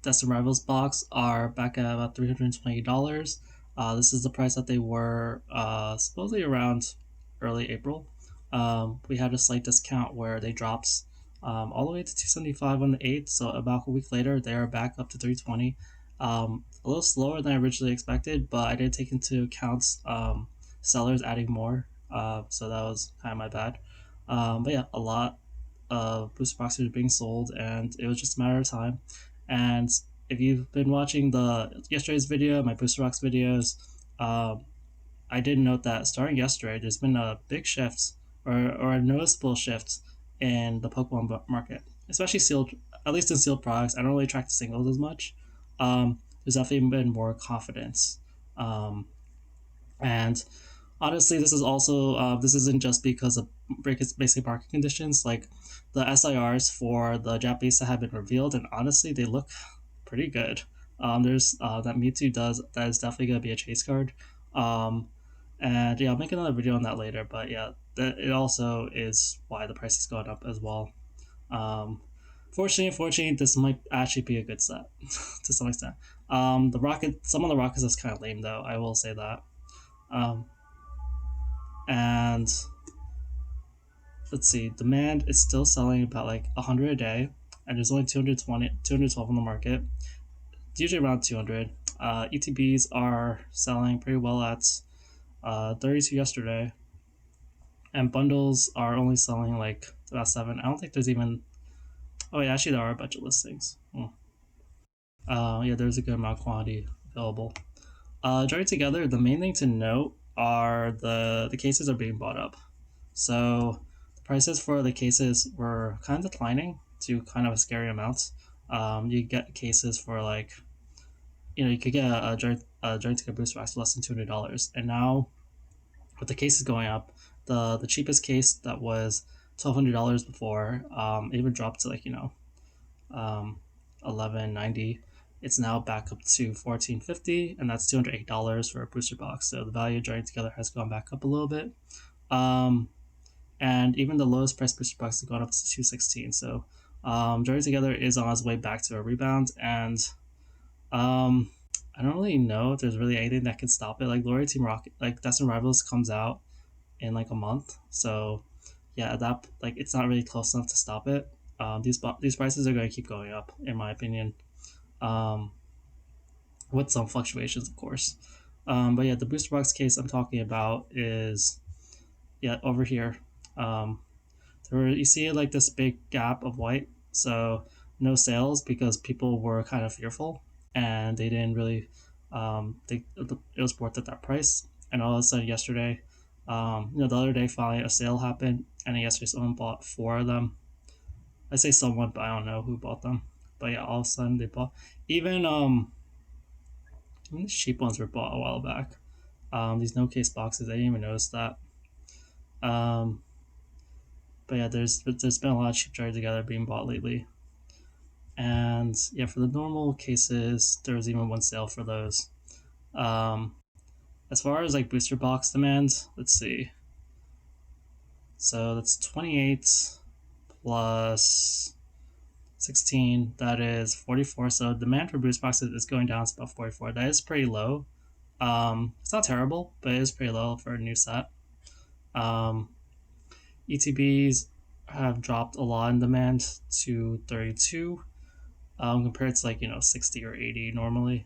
Destined Rivals box are back at about $320. This is the price that they were supposedly around early April. We had a slight discount where they dropped all the way to 275 on the 8th, so about a week later they are back up to 320. A little slower than I originally expected, but I did take into account sellers adding more, so that was kind of my bad. But yeah, a lot booster boxes are being sold, and it was just a matter of time. And if you've been watching the yesterday's video, my booster box videos, um, I did note that starting yesterday, there's been a big shift or a noticeable shift in the Pokemon market, especially sealed. At least in sealed products, I don't really track the singles as much. There's definitely been more confidence, um, and honestly, this is also this isn't just because of basic market conditions. Like the SIRs for the Japanese that have been revealed, and honestly, they look pretty good. There's that Mewtwo does that is definitely gonna be a chase card. Um, and yeah, I'll make another video on that later. But yeah, it also is why the price is going up as well. Um, unfortunately, this might actually be a good set to some extent. Some of the rockets is kind of lame though. I will say that. Um, and let's see, demand is still selling about like 100 a day, and there's only 212 on the market. It's usually around 200. ETBs are selling pretty well at 32 yesterday, and bundles are only selling like about 7. I don't think there's even. Oh, yeah, actually, there are a bunch of listings. Yeah, there's a good amount of quantity available. Joining together, the main thing to note are the cases are being bought up. So the prices for the cases were kind of declining to kind of a scary amount. You get cases for like, you could get a joint ticket booster box for less than $200, and now with the cases going up, the cheapest case that was $1,200 before, even dropped to like um, 1190. It's now back up to 1450, and that's $208 for a booster box. So the value of joining together has gone back up a little bit. Um, and even the lowest price booster box has gone up to 216. So joining together is on its way back to a rebound, and um, I don't really know if there's really anything that can stop it. Like Glory Team Rocket, like Destined Rivals comes out in like a month, so yeah, that like it's not really close enough to stop it. These prices are going to keep going up, in my opinion, um, with some fluctuations, of course. But yeah, the booster box case I'm talking about is over here. Um, you see like this big gap of white, so no sales because people were kind of fearful and they didn't really think it was worth at that price. And all of a sudden yesterday, the other day finally a sale happened, and then yesterday someone bought 4 of them. I say someone, but I don't know who bought them. But yeah, all of a sudden they bought even these cheap ones were bought a while back. These no case boxes, I didn't even notice that. Um, but yeah, there's been a lot of cheap trade together being bought lately. And yeah, for the normal cases, there was even one sale for those. Um, as far as like booster box demand, let's see. So that's 28 plus 16. That is 44. So demand for booster boxes is going down to about 44. That is pretty low. It's not terrible, but it is pretty low for a new set. Um, ETBs have dropped a lot in demand to 32, compared to like 60 or 80 normally.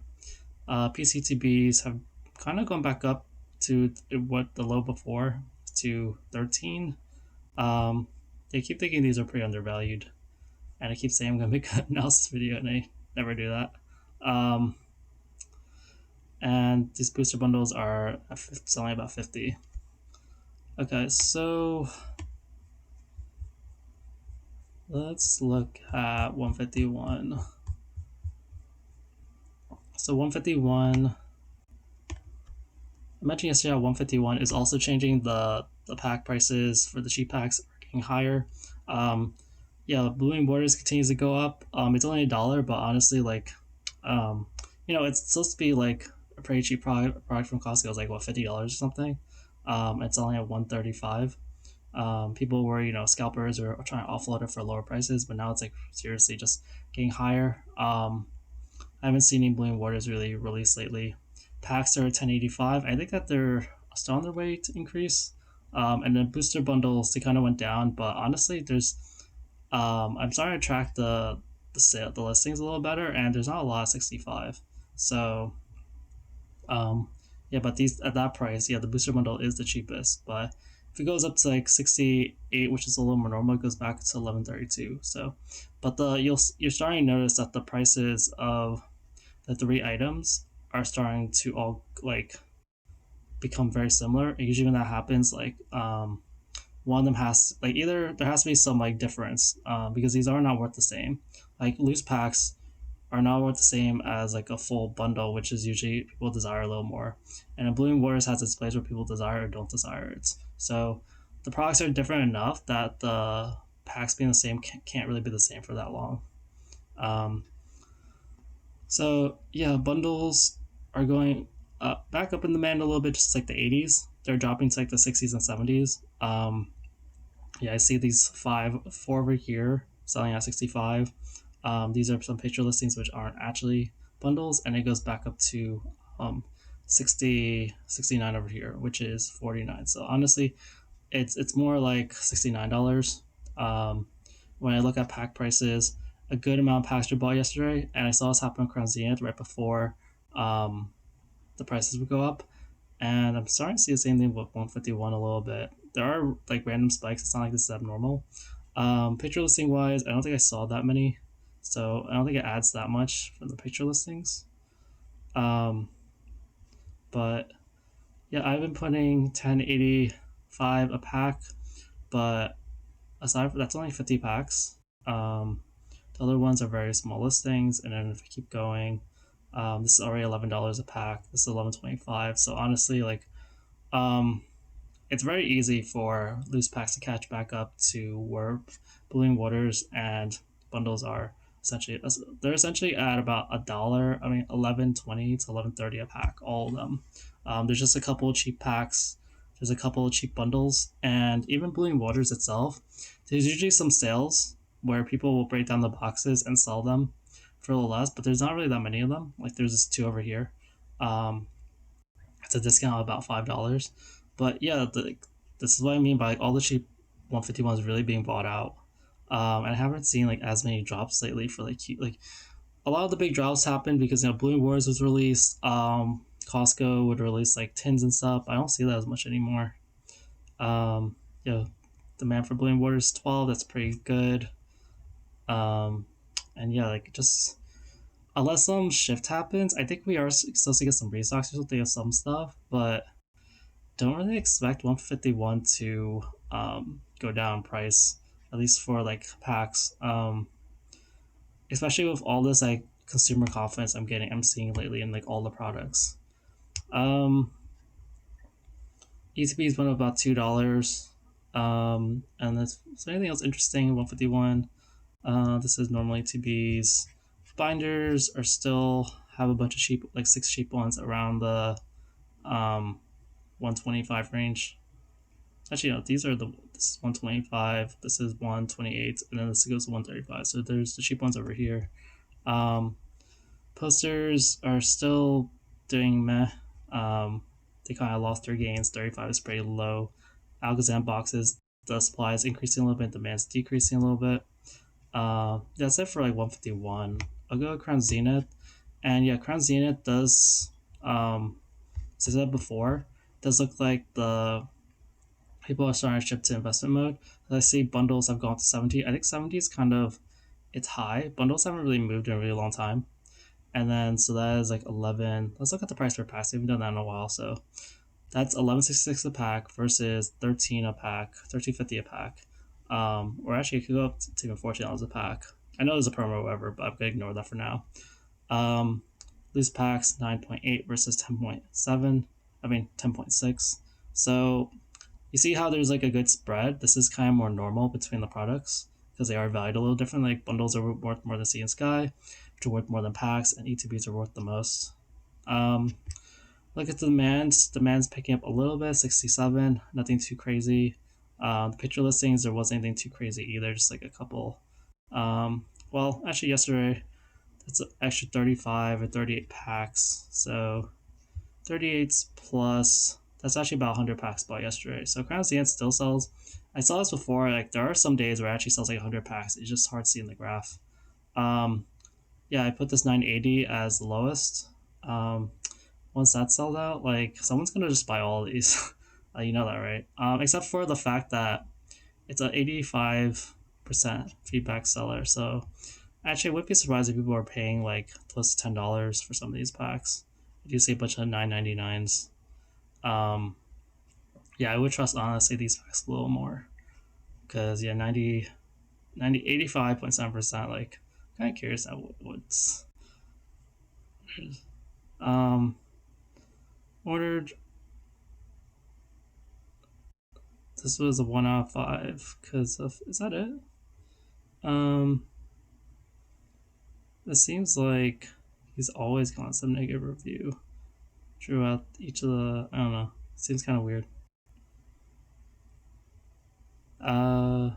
PCTBs have kind of gone back up to what the low before, to 13. Um, they keep thinking these are pretty undervalued, and I keep saying I'm gonna make an analysis video, and I never do that. Um, and these booster bundles are selling about 50. Okay, so let's look at 151. So 151, I mentioned yesterday how 151 is also changing the pack prices for the cheap packs are getting higher. Um, yeah, Blooming Borders continues to go up. It's only $1, but honestly, like, it's supposed to be like a pretty cheap product from Costco. It's like what, $50 or something. It's only at 135. People were scalpers or trying to offload it for lower prices, but now it's like seriously just getting higher. I haven't seen any Blooming Waters really released lately. Packs are 1085. I think that they're still on their way to increase. And then booster bundles, they kind of went down, but honestly, I'm starting to track the listings a little better, and there's not a lot of 65. So um, yeah, but these at that price, yeah, the booster bundle is the cheapest. But if it goes up to like 68, which is a little more normal, it goes back to 1132. So, but you're starting to notice that the prices of the three items are starting to all like become very similar. And usually when that happens, like one of them has like either there has to be some like difference because these are not worth the same. Like loose packs are not worth the same as like a full bundle, which is usually people desire a little more. And then Blooming Waters has its place where people desire or don't desire it. So the products are different enough that the packs being the same can't really be the same for that long. Um, so yeah, bundles are going back up in demand a little bit, just like the 80s. They're dropping to like the 60s and 70s. Yeah, I see these four over here selling at 65. These are some picture listings which aren't actually bundles, and it goes back up to um, 69 over here, which is 49. So honestly, it's more like $69. Um, when I look at pack prices, a good amount of packs were bought yesterday, and I saw this happen across Zenith right before um, the prices would go up. And I'm starting to see the same thing with 151 a little bit. There are like random spikes. It's not like this is abnormal. Picture listing wise, I don't think I saw that many, so I don't think it adds that much for the picture listings. Um, but yeah, I've been putting 1085 a pack, but aside from that's only 50 packs. The other ones are very small listings, and then if I keep going, this is already $11 a pack. This is 11.25. So honestly, like, um, it's very easy for loose packs to catch back up to where Blooming Waters and bundles are essentially. They're essentially at about $1. I mean, 11.20 to 11.30 a pack. All of them. There's just a couple of cheap packs. There's a couple of cheap bundles, and even Blooming Waters itself. There's usually some sales where people will break down the boxes and sell them for a little less, but there's not really that many of them. Like there's just two over here. Um, it's a discount of about $5. But yeah, this is what I mean by like, all the cheap 151s really being bought out. And I haven't seen like as many drops lately for like a lot of the big drops happened because Blooming Wars was released. Costco would release like tins and stuff. I don't see that as much anymore. Yeah, demand for Blooming Waters 12. That's pretty good. Um, and yeah, like just unless some shift happens, I think we are supposed to get some restocks or something of some stuff, but don't really expect 151 to go down in price, at least for like packs. Especially with all this like consumer confidence I'm seeing lately in like all the products. Um, ETBs went up about $2. And is there anything else interesting in 151? This is normally ETBs. Binders are still have a bunch of cheap, like six cheap ones around the 125 range. Actually, no, these are this is 125, this is 128, and then this goes to 135. So there's the cheap ones over here. Um, Posters are still doing meh. They kind of lost their gains. 35 is pretty low. Alakazam boxes, the supply is increasing a little bit, demand's decreasing a little bit. That's it for like 151. I'll go Crown Zenith. And yeah, Crown Zenith does, as I said before, does look like the people are starting to shift to investment mode. I see bundles have gone to 70. I think 70 is kind of, it's high. Bundles haven't really moved in a really long time. And then, so that is like 11. Let's look at the price per pack. We haven't done that in a while. So that's 11.66 a pack versus 13 a pack, 13.50 a pack. Or actually, it could go up to even $14 a pack. I know there's a promo or whatever, but I'm going to ignore that for now. Loose packs 9.8 versus 10.7. I mean, 10.6. So you see how there's like a good spread. This is kind of more normal between the products because they are valued a little different. Like bundles are worth more than Sea and Sky, which are worth more than packs, and ETBs are worth the most. Look at the demands. Demand's picking up a little bit, 67, nothing too crazy. The picture listings, there wasn't anything too crazy either, just like a couple. Well, actually, yesterday That's an extra 35 or 38 packs. So 38 plus, that's actually about 100 packs bought yesterday. So Crown Zenith still sells. I saw this before. Like there are some days where it actually sells like 100 packs. It's just hard seeing the graph. Um, yeah, I put this 980 as the lowest. Um, Once that's sold out, like someone's gonna just buy all of these. You know that, right? Except for the fact that it's an 85% feedback seller. So actually, I would be surprised if people are paying like close to $10 for some of these packs. I do see a bunch of 999s. Um, yeah, I would trust honestly these packs a little more because yeah, 85.7%. Like, kind of curious at what's um ordered. This was a 1 out of 5 because of, is that it? Um, it seems like he's always gotten some negative review throughout each of the. I don't know. Seems kind of weird. Uh,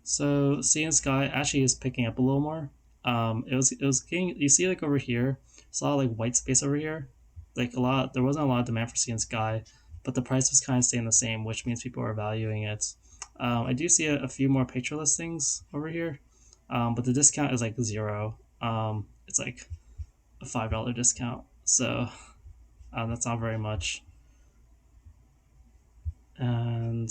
so seeing Sky actually is picking up a little more. It was getting, you see like over here, saw like white space over here, like a lot. There wasn't a lot of demand for Seeing Sky, but the price was kind of staying the same, which means people are valuing it. I do see a few more picture listings over here, but the discount is like zero. It's like a $5 discount, so that's not very much. And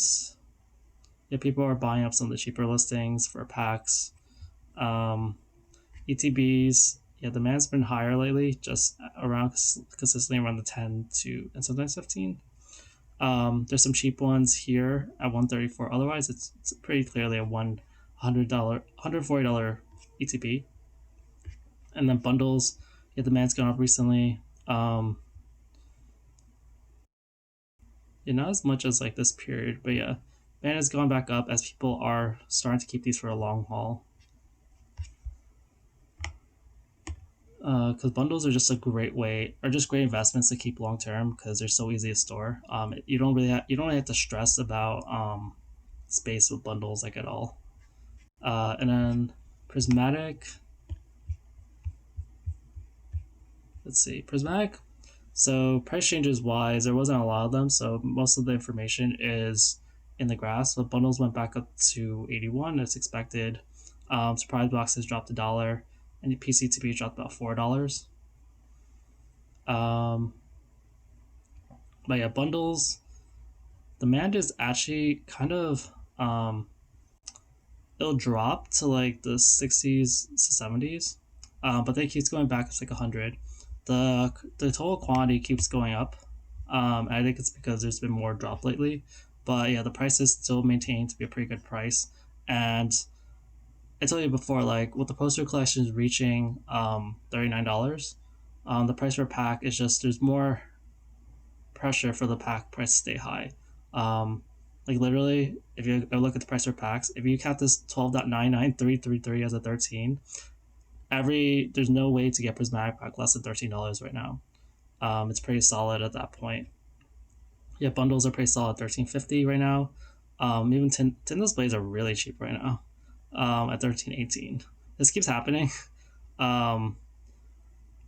yeah, people are buying up some of the cheaper listings for packs. Um, ETBs, yeah, demand's been higher lately, just around consistently around the 10 to and sometimes 15. There's some cheap ones here at 134. Otherwise, it's pretty clearly a $140 ETB. And then bundles, yeah, demand's gone up recently. Yeah, not as much as like this period, but yeah, demand has gone back up as people are starting to keep these for a long haul. Because bundles are just a great way, or just great investments to keep long term because they're so easy to store. You don't really have to stress about space with bundles like at all. And then Prismatic, let's see, Prismatic. So price changes wise, there wasn't a lot of them, so most of the information is in the graphs. But bundles went back up to 81 as expected. Surprise boxes dropped $1, and the PCTP dropped about $4. Um, but yeah, bundles demand is actually kind of it'll drop to like the 60s to 70s, but then it keeps going back. It's like 100. The total quantity keeps going up. I think it's because there's been more drop lately, but yeah, the price is still maintained to be a pretty good price. And I told you before, like with the poster collections reaching $39, the price per pack is just there's more pressure for the pack price to stay high. Um, like literally, if you look at the price per packs, if you count this 12.99333 as a 13, there's no way to get Prismatic pack less than $13 right now. It's pretty solid at that point. Yeah, bundles are pretty solid, 13.50 right now. Even tin displays are really cheap right now, at 13.18. This keeps happening. Um,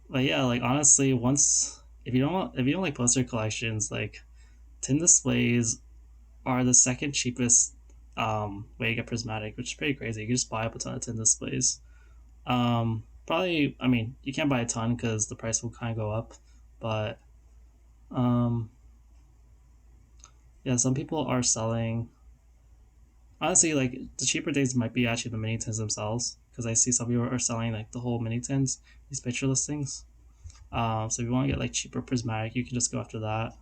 but yeah, like honestly, once if you don't like poster collections, like tin displays are the second cheapest way to get prismatic, which is pretty crazy. You can just buy up a ton of tin displays. Probably, I mean, you can't buy a ton because the price will kind of go up, but um, yeah, some people are selling. Honestly, like the cheaper days might be actually the mini tins themselves because I see some people are selling like the whole mini tins, these picture listings. So if you want to get like cheaper prismatic, you can just go after that.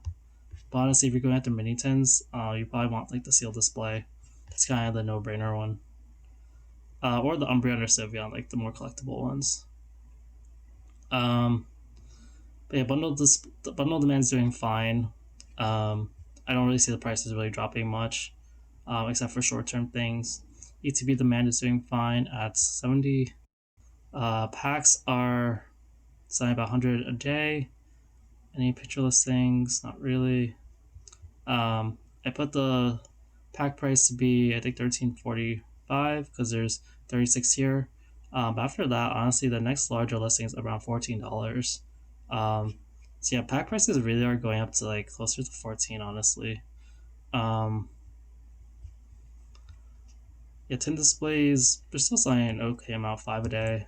But honestly, if you're going after mini tins, you probably want like the sealed display. That's kind of the no-brainer one. Or the Umbreon or Sylveon, like the more collectible ones. Um, but yeah, the bundle demand's doing fine. I don't really see the prices really dropping much, except for short-term things. ETB demand is doing fine at 70. Packs are selling about 100 a day. Any picture listings? Not really. I put the pack price to be I think 13.45 because there's 36 here. But after that, honestly, the next larger listing is around $14. Um, so yeah, pack prices really are going up to like closer to 14, honestly. Um, yeah, tin displays, they're still selling an okay amount, 5 a day.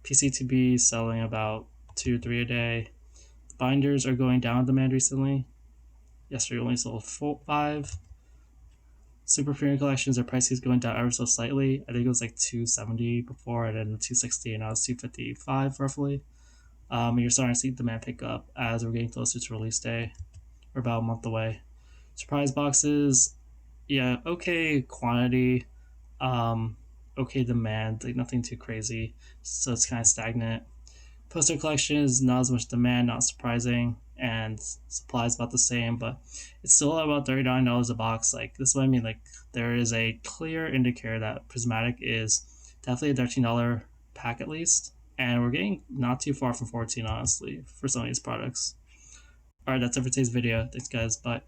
PCTB selling about 2 3 a day. Binders are going down in demand recently. Yesterday only sold 5. Super premium collections, their prices going down ever so slightly. I think it was like 270 before, and then 260, and now it's 255 roughly. And you're starting to see demand pick up as we're getting closer to release day. We're about a month away. Surprise boxes, yeah, okay quantity, um, okay demand, like nothing too crazy. So it's kind of stagnant. Poster collections, not as much demand, not surprising, and supply is about the same, but it's still about $39 a box. Like this is what I mean. Like there is a clear indicator that Prismatic is definitely a $13 pack at least, and we're getting not too far from 14 honestly for some of these products. All right, that's it for today's video. Thanks, guys. Bye.